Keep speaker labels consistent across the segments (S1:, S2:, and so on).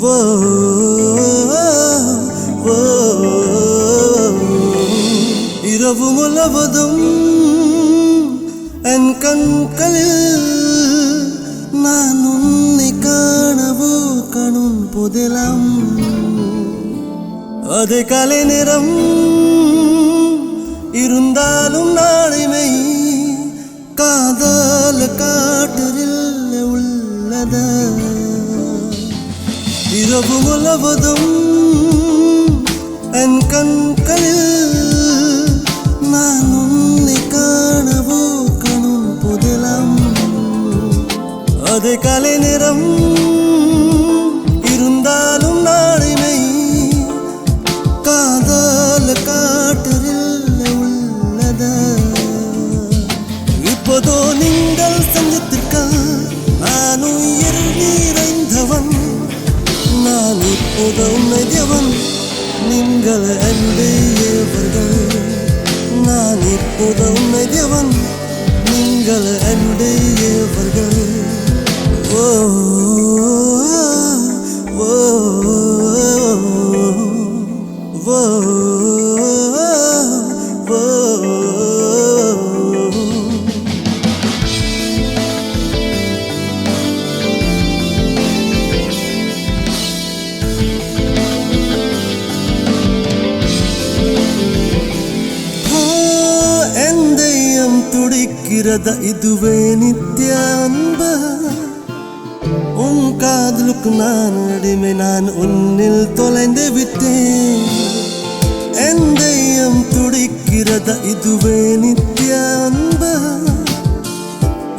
S1: Whoa, whoa. இரவு முழுவதும் என் கண்களில் நான் உன்னை காணவோ கணும் போதெல்லாம் அதே காலை நேரம் இருந்தாலும் நாளைமை காதல் காற்றில் உள்ளதா இரவு முழுவதும் என் கண்களில் நான் உன்னை காணவோ கணும் போதெல்லாம் அதே காலை நேரம் இருந்தாலும் நாளைமை காதல் காற்றில் உள்ளதா இப்போதோ நீங்கள் சங்கத்திற்காக நான் உயிர் நிறைந்தவன் நான் இப்போது உன்னை தேவன் நீங்கள் என்னுடையவர்கள் நான் இப்போது உன்னை தேவன் நீங்கள் என்னுடையவர்கள் ஓ ஓ ஓ துடிக்கிறதா இதுவே நித்திய அன்பா உன் காதலுக்கு நான் அடிமை நான் உன்னில் தொலைந்து விட்டேன் என் தெய்யம் துடிக்கிறதா இதுவே நித்திய அன்பா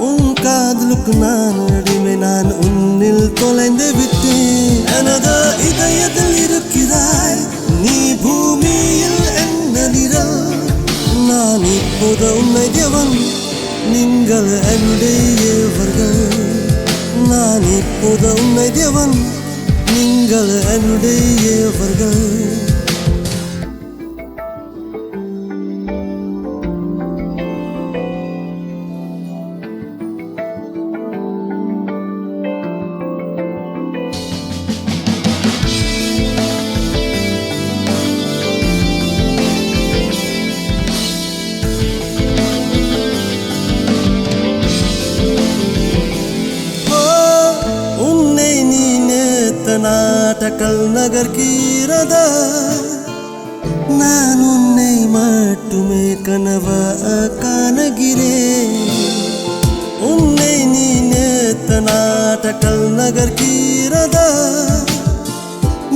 S1: உன் காதலுக்கு நான் அடிமை நான் உன்னில் தொலைந்து விட்டேன் எனது இதயத்தில் இருக்கிறாய் நீ பூமியில் என்ன நிழல் நான் இப்போது உன்னை தேவன் நீங்கள் என்னுடையவர்கள் நான் இப்போது உன்னை தேவன் நீங்கள் என்னுடையவர்கள் நாட்டக்கல் நகர் கீரதா நான் உன்னை மட்டுமே கனவா காணுகிறேன் உன்னை நீ நேத்த நாட்டக்கல் நகர் கீரதா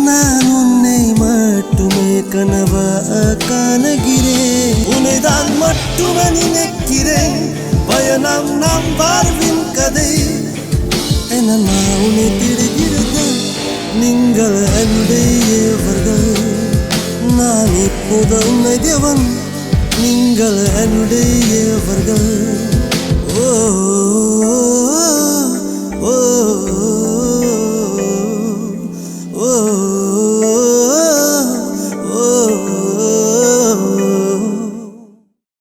S1: நான் உன்னை மட்டுமே கனவா காணுகிறேன் உன்னை தான் மட்டுமே நினைக்கிறேன் பயணம் நாம் வாழ்வின் கதை என நான் உன்னை தேடுகிறது நீங்கள் என்னுடையவர்கள் நான் இப்போது உன்னை தேவன் நீங்கள் என்னுடையவர்கள்